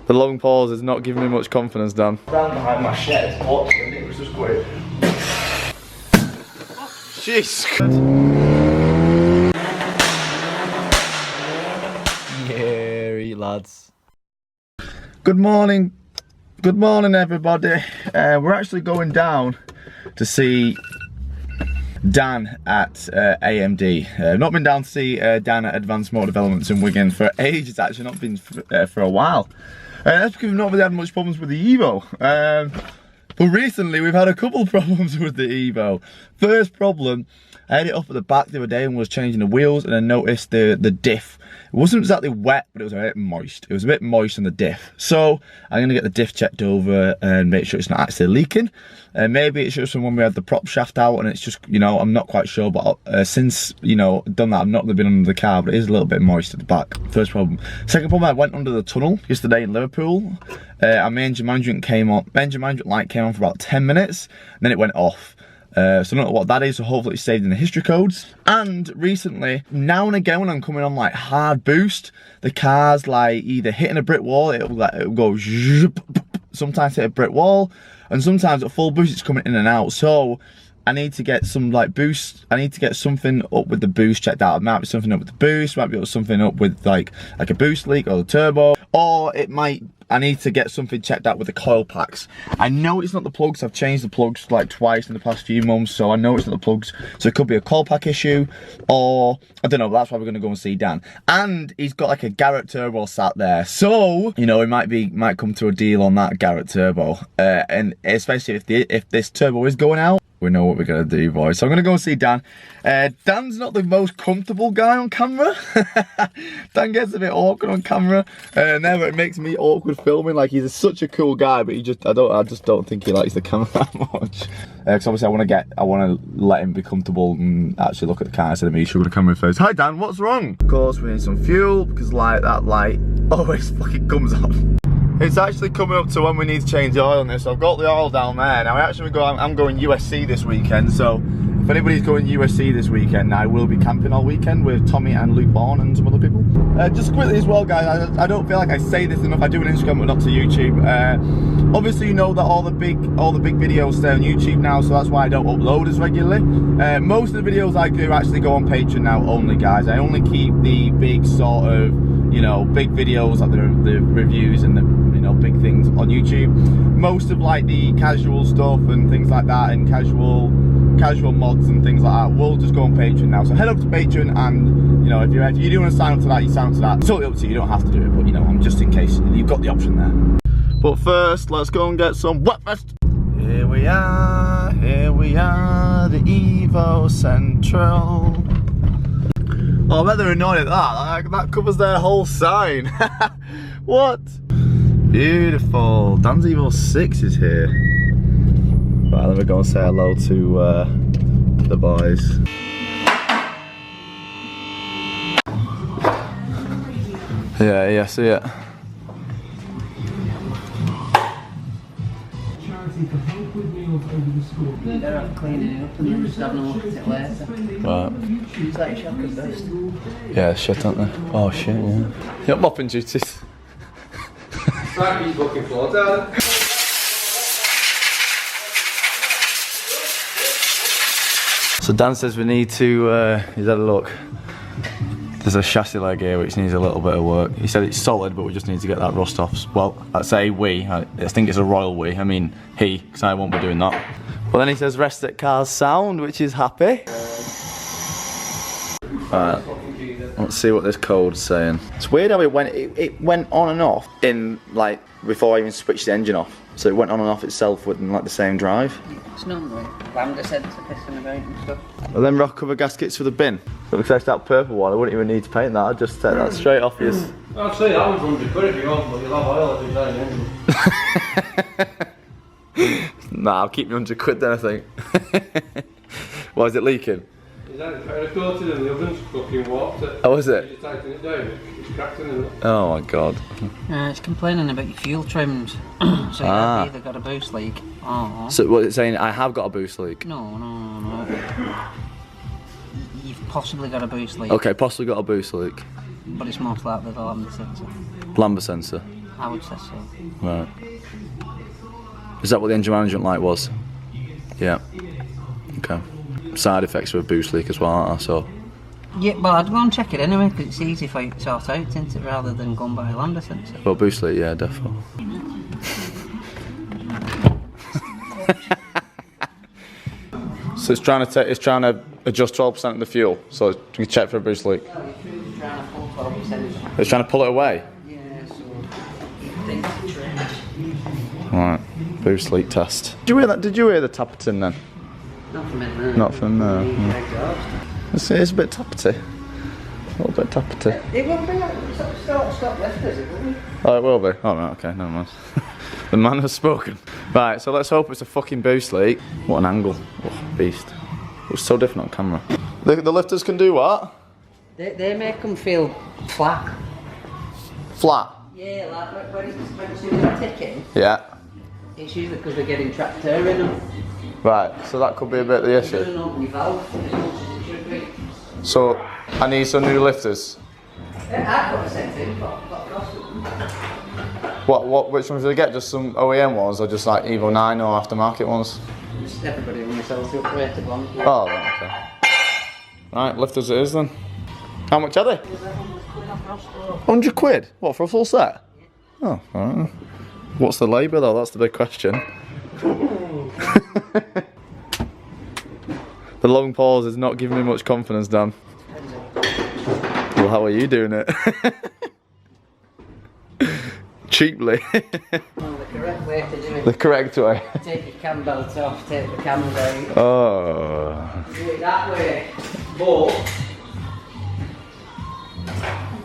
The long pause is not giving me much confidence, Dan. Down behind my shed, watching it was just going. Jeez. Yeah, lads. Good morning. Good morning, everybody. We're actually going down to see Dan at AMD. Not been down to see Dan at Advanced Motor Developments in Wigan for ages, actually, not been for a while. That's because we've not really had much problems with the Evo. But recently we've had a couple problems with the Evo. First problem, I had it up at the back the other day and was changing the wheels, and I noticed the diff. It wasn't exactly wet, but it was a bit moist. It was a bit moist on the diff. So I'm gonna get the diff checked over and make sure it's not actually leaking. Maybe it's just from when we had the prop shaft out and it's just, you know, I'm not quite sure, but since, you know, done that, I've not really been under the car, but it is a little bit moist at the back. First problem. Second problem, I went under the tunnel yesterday in Liverpool. Our engine management light came on for about 10 minutes, and then it went off. So I don't know what that is, so hopefully it's saved in the history codes. And recently, now and again when I'm coming on like hard boost, the car's like either hitting a brick wall, it'll go zhup, sometimes hit a brick wall, and sometimes at full boost it's coming in and out. So I need to get some like boost, I need to get something up with the boost checked out. It might be something up with the boost, might be something up with like a boost leak or the turbo, or it might, I need to get something checked out with the coil packs. I know it's not the plugs, I've changed the plugs like twice in the past few months, so I know it's not the plugs. So it could be a coil pack issue, or I don't know, that's why we're gonna go and see Dan. And he's got like a Garrett turbo sat there. So, you know, it might come to a deal on that Garrett turbo. And especially if this turbo is going out, we know what we're gonna do, boys. So I'm gonna go and see Dan. Dan's not the most comfortable guy on camera. Dan gets a bit awkward on camera, and then it makes me awkward filming. Like, he's such a cool guy, but I just don't think he likes the camera that much. Because obviously I want to let him be comfortable and actually look at the car instead of me showing the camera first. Hi Dan, what's wrong? Of course we need some fuel, because like that light always fucking comes on. It's actually coming up to when we need to change the oil on this. So I've got the oil down there. Now I'm going USC this weekend, so if anybody's going USC this weekend, I will be camping all weekend with Tommy and Luke Bourne and some other people. Just quickly as well, guys, I don't feel like I say this enough. I do an Instagram but not to YouTube. Obviously you know that all the big videos stay on YouTube now, so that's why I don't upload as regularly. Most of the videos I do actually go on Patreon now only, guys. I only keep the big sort of, you know, big videos like the reviews and the, you know, big things on YouTube. Most of like the casual stuff and things like that, and casual mods and things like that, we'll just go on Patreon now. So head up to Patreon, and you know, if you do want to sign up to that, you sign up to that. It's totally up to you, you don't have to do it, but you know, I'm just in case you've got the option there. But first, let's go and get some breakfast. Here we are, the Evo Central. Oh, I bet they're annoyed at that. That covers their whole sign. What? Beautiful. Dan's Evo 6 is here. Right, let me go and say hello to the boys. Yeah, see it. You better have cleaning it up and then just having a look at it later. Right. It's like shotgun dust. Yeah, shit, aren't they? Oh shit, yeah. You're mopping duties. Right, he's looking for that. So Dan says we need to, he's had a look. There's a chassis leg here which needs a little bit of work. He said it's solid, but we just need to get that rust off. Well, I say we, I think it's a royal we. I mean he, because I won't be doing that. But then he says rest at car's sound, which is happy. Alright, let's see what this code's saying. It's weird how it went on and off in, like, before I even switched the engine off. So it went on and off itself within like the same drive. It's normally lambda sensor pissing about and stuff. Well, then rock cover gaskets for the bin. So looks like that purple one, I wouldn't even need to paint that, I'd just take that straight off his. I'll say that one's 100 quid if you want, but you'll have oil every time the engine. Nah, I'll keep me 100 quid then, I think. Why is it leaking? Is that a coated in the oven's fucking warped it? Oh, is it? You tighten it down, it's cracked in it. Oh my god. It's complaining about your fuel trims. So you've either got a boost leak or... So what it's saying, I have got a boost leak? No. You've possibly got a boost leak. Okay, possibly got a boost leak. But it's most likely the lambda sensor. Lambda sensor. I would say so. Right. Is that what the engine management light was? Yeah. Okay. Side effects of a boost leak as well, aren't there? So. Yeah, well, I'd go and check it anyway, because it's easy for you to sort out, isn't it, rather than going by a lambda sensor. Well, boost leak, yeah, definitely. So it's trying to adjust 12% of the fuel. So you check for a boost leak. Well, your fuel's trying to pull 12%. It's trying to pull it away. Yeah, so you think it's trench. Right. Boost leak test. Did you hear that? Did you hear the tapping then? Not from in there. Not from there. The exhaust. It's a bit tappity. A little bit tappity. It won't be like stop lifters, it won't be. Oh, it will be. Oh, right, okay, never mind. The man has spoken. Right, so let's hope it's a fucking boost leak. What an angle. Oh, beast. It was so different on camera. The lifters can do what? They make them feel flat. Flat. Yeah, like when it's ticking, Yeah. it's usually because they're getting trapped air in them. Right, so that could be a bit of the It issue. doesn't open your valve as much as it should be. So, I need some new lifters. I've got a set in, but cost them. Which ones do they get? Just some OEM ones or just like Evo 9 or aftermarket ones? Just everybody when they sell the upgraded ones. Oh, right, okay. Right, lifters it is then. How much are they? 100 quid? What, for a full set? Oh, alright. What's the labour though? That's the big question. The long pause is not giving me much confidence, Dan. Well, how are you doing it? Cheaply. Well, the correct way to do it. The correct way. Take your cam belt off, take the cams out. Oh. Do it that way. But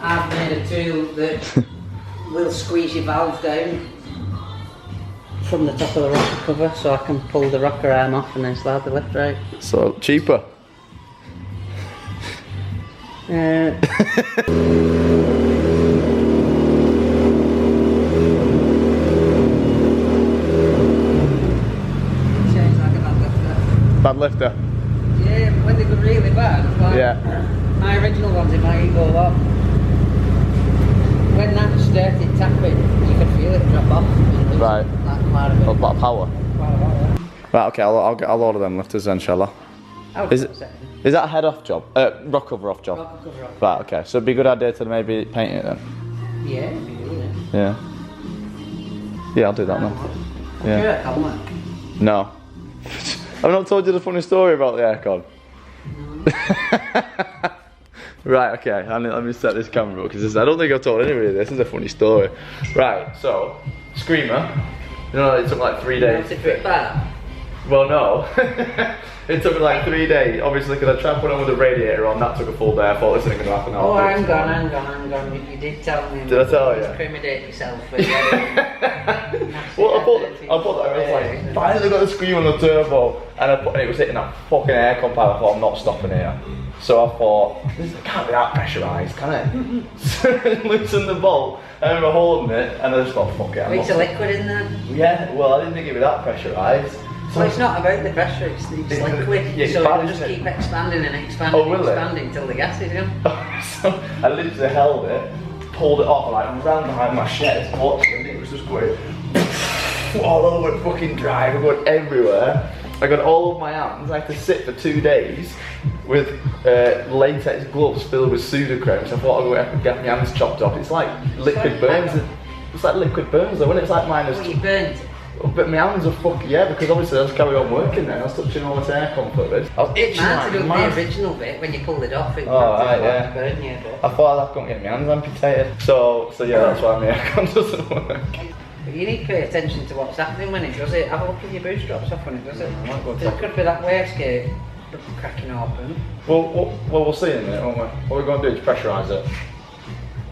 I've made a tool that will squeeze your valve down from the top of the rocker cover, so I can pull the rocker arm off and then slide the lifter out. So, cheaper. Sounds like a bad lifter. Bad lifter. Yeah, when they go really bad, like Yeah. my original ones in my Evo lot, when that started tapping, you could feel it drop off. Right. Like quite a bit. A lot of power. Quite a lot, yeah. Right, okay, I'll order them lifters then, shall I? I would Is put it- a set in. Is that a head off job? Rock cover off job? Rocker cover off. Right, okay, so it'd be a good idea to maybe paint it then. Yeah, it'd be doing it. Yeah. Yeah, I'll do that now. Yeah. Sure, I'll work. No. I've not told you the funny story about the aircon. Right, okay, let me set this camera up because I don't think I've told anybody this. This is a funny story. Right, so, Screamer, you know, it took like 3 days. Want to trip back? Well, no. It took me like 3 days, obviously, because I tried to put it on with the radiator on. That took a full day. I thought this isn't going to happen. Oh, hang on. You did tell me. Did I tell you? Incriminate yourself. Well, I thought that I was like, finally got the scream on the turbo, and it was hitting that fucking aircon pipe. I thought, I'm not stopping here. So I thought, this can't be that pressurised, can it? So I loosened the bolt, I remember holding it, and I just thought, fuck it. I'm It's not a liquid in there. Yeah, well, I didn't think it'd be that pressurised. So Well, it's not about the pressure, it's liquid. Yeah, it's so bad, it'll just isn't it? keep expanding and expanding Oh, will it? expanding till the gas is gone. So I literally held it, pulled it off, and like ran behind my shed, watched it, and it was just going all over the fucking drive, and going everywhere. I got all over my hands. I had to sit for 2 days with latex gloves filled with Sudocrem. So I thought I'd go and get my hands chopped off. It's like liquid burns. It's like liquid burns though, when it's like minus. Well, you burnt it. But my hands are fucking, yeah, because obviously I was carrying on working then. I was touching all this aircon footage. I was itching Mine like to do mad. the original bit when you pulled it off. It Oh, right, yeah. burn you a bit. I thought I couldn't get my hands amputated. So yeah, that's why my aircon doesn't work. But you need to pay attention to what's happening when it does it. Have a look at your boost drops off when it does it. There could be that wastegate cracking open. Well, we'll see in a minute, won't we? What we're going to do is pressurise it.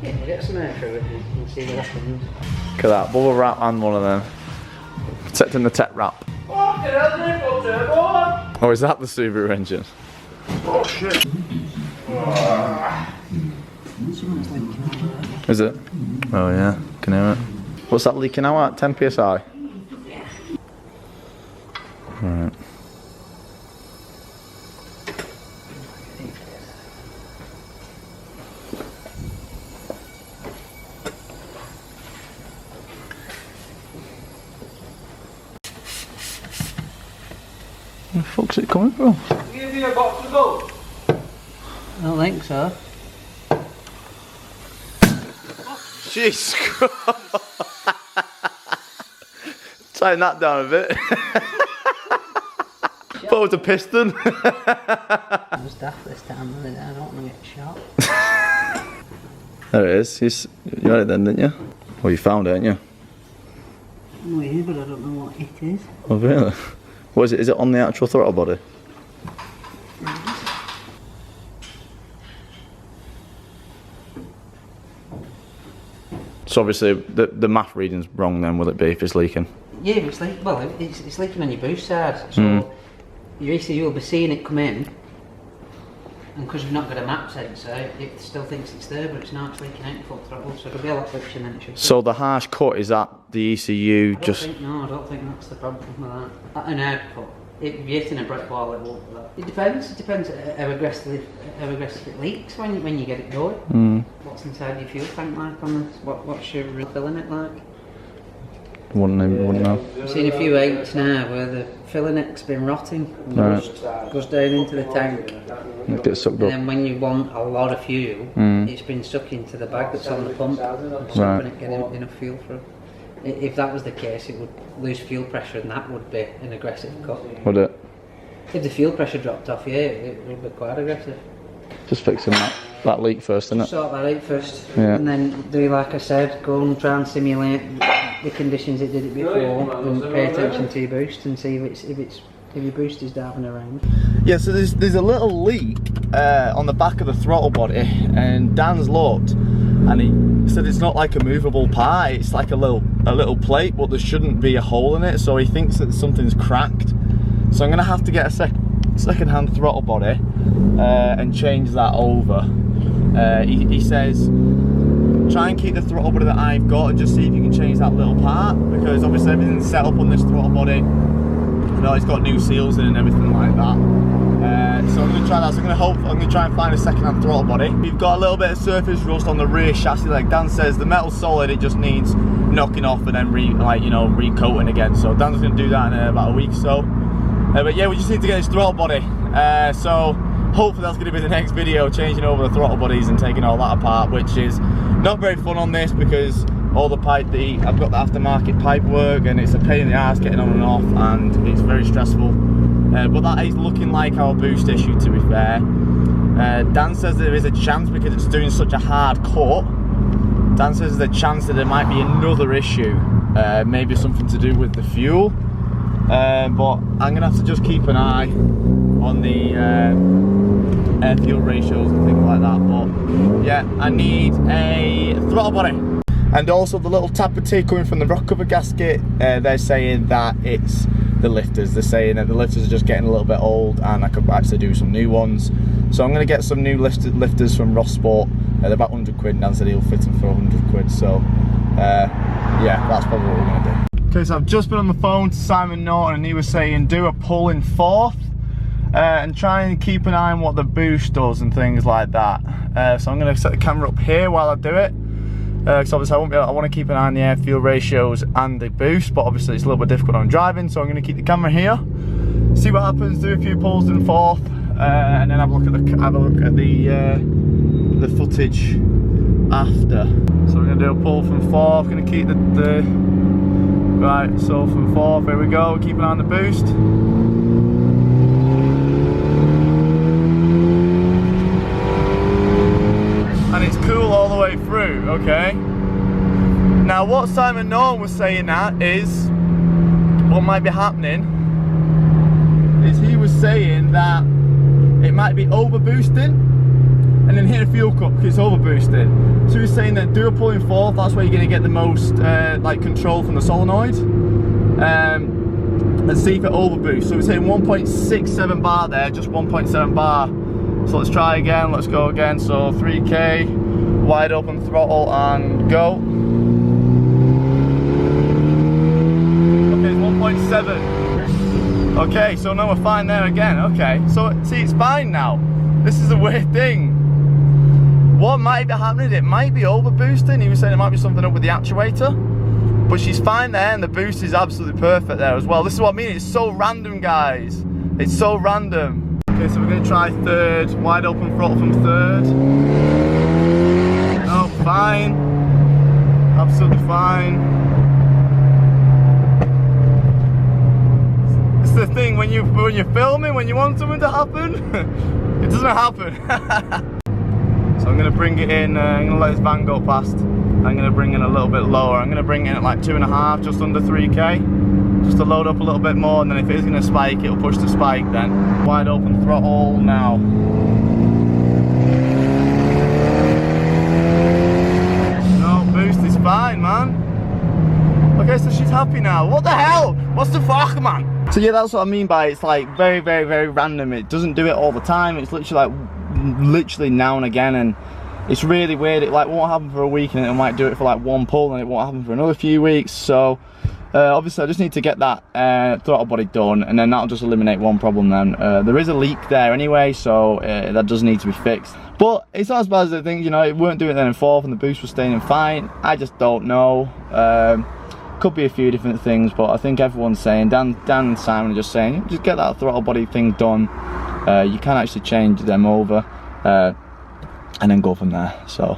Yeah, we'll get some air through it and see what happens. Look at that, bubble wrap and one of them. Protecting the tech wrap. Oh, is that the Subaru engine? Oh shit. Is it? Oh yeah, can hear it. What's that leaking out at? 10 psi? Yeah. Right. Where the fuck's it coming from? Give you a box to go. I don't think so. Jesus Christ. Tighten that down a bit. Thought it was a piston. I was daft this time, wasn't it? I don't want to get shot. There it is. You had it then, didn't you? Well, you found it, didn't you? Oh yeah, but I don't know what it is. Oh really? What is it? Is it on the actual throttle body? So obviously the math reading's wrong then, will it be, if it's leaking? Yeah, it's like, well, it's leaking on your boost side, so your ECU will be seeing it come in, and because you've not got a map sensor, it still thinks it's there, but it's not, it's leaking out full throttle, so it'll be a lot friction than it should be. So the harsh cut, is that the ECU I don't think that's the problem with that. At an output, if you're hitting a brick wall, it won't do that. It depends how aggressively it leaks when you get it going. What's inside your fuel tank like on this? What's your filling it like? Wouldn't know. I've seen a few 8s now where the filling neck's been rotting and goes down into the tank. It gets sucked And up. then when you want a lot of fuel, it's been stuck into the bag that's on the pump, stopping it getting enough fuel for it. If that was the case, it would lose fuel pressure, and that would be an aggressive cut. Would it? If the fuel pressure dropped off, yeah, it would be quite aggressive. Just fixing that leak first, isn't it? Sort that out first, Yeah. and then do like I said, go and try and simulate the conditions it did it before, and pay attention to your boost and see if your boost is diving around. Yeah, so there's a little leak on the back of the throttle body, and Dan's looked, and he said it's not like a movable part, it's like a little plate, but there shouldn't be a hole in it, so he thinks that something's cracked. So I'm gonna have to get a second-hand throttle body and change that over. He says try and keep the throttle body that I've got and just see if you can change that little part, because obviously everything's set up on this throttle body. You know, it's got new seals in and everything like that. So I'm going to try that. So I'm going to try and find a second-hand throttle body. We've got a little bit of surface rust on the rear chassis, like Dan says. The metal's solid, it just needs knocking off and then recoating again. So Dan's going to do that in about a week or so. But yeah, we just need to get this throttle body. So hopefully that's going to be the next video, changing over the throttle bodies and taking all that apart, which is not very fun on this because all the pipe, I've got the aftermarket pipe work and it's a pain in the ass getting on and off, and it's very stressful. But that is looking like our boost issue, to be fair. Dan says there is a chance, because it's doing such a hard cut, Dan says there's a chance that there might be another issue, maybe something to do with the fuel. But I'm gonna have to just keep an eye on the air fuel ratios and things like that. But yeah, I need a throttle body. And also the little tappety coming from the rock cover gasket, they're saying that it's the lifters. They're saying that the lifters are just getting a little bit old and I could actually do some new ones. So I'm going to get some new lifters from Ross Sport. They're about 100 quid, and Dan said he'll fit them for 100 quid. So yeah, that's probably what we're going to do. Okay, so I've just been on the phone to Simon Norton and he was saying do a pull in fourth and try and keep an eye on what the boost does and things like that. So I'm going to set the camera up here while I do it. Because obviously I want to keep an eye on the air fuel ratios and the boost, but obviously it's a little bit difficult on driving, so I'm going to keep the camera here, see what happens, do a few pulls in fourth, and then have a look at the footage after. So we're going to do a pull from fourth, going to keep the right. So from fourth, here we go. Keep an eye on the boost. And it's cool all the way through, okay? Now what Simon Norton was saying that is, what might be happening, is he was saying that it might be over boosting and then hit a fuel cut because it's over boosting. So he was saying that do a pull in fourth, that's where you're gonna get the most like control from the solenoid. And see if it over boosts. So we're saying 1.67 bar there, just 1.7 bar. So let's try again, let's go again. So 3K, wide open throttle and go. Okay, it's 1.7. Okay, so now we're fine there again. Okay, so see, it's fine now. This is a weird thing. What might be happening, it might be over boosting. He was saying it might be something up with the actuator. But she's fine there and the boost is absolutely perfect there as well. This is what I mean, it's so random, guys. It's so random. Okay, so we're gonna try third, wide open throttle from third. No, fine. Absolutely fine. It's the thing when you're filming, when you want something to happen, it doesn't happen. So I'm gonna bring it in, I'm gonna let this van go past. I'm gonna bring in a little bit lower. I'm gonna bring in at like 2.5, just under 3k. Just to load up a little bit more, and then if it is gonna spike, it'll push the spike then. Wide open throttle now. No, boost is fine, man. Okay, so she's happy now. What the hell? What's the fuck, man? So yeah, that's what I mean by it's like very, very, very random. It doesn't do it all the time. It's literally now and again, and it's really weird. It like won't happen for a week, and it might do it for like one pull, and it won't happen for another few weeks. So obviously I just need to get that throttle body done, and then that'll just eliminate one problem then. There is a leak there anyway, so that does need to be fixed. But it's not as bad as I think, you know, it weren't doing it then in fourth, and the boost was staying in fine. I just don't know. Could be a few different things, but I think everyone's saying, Dan and Simon are just saying, just get that throttle body thing done. You can actually change them over and then go from there. So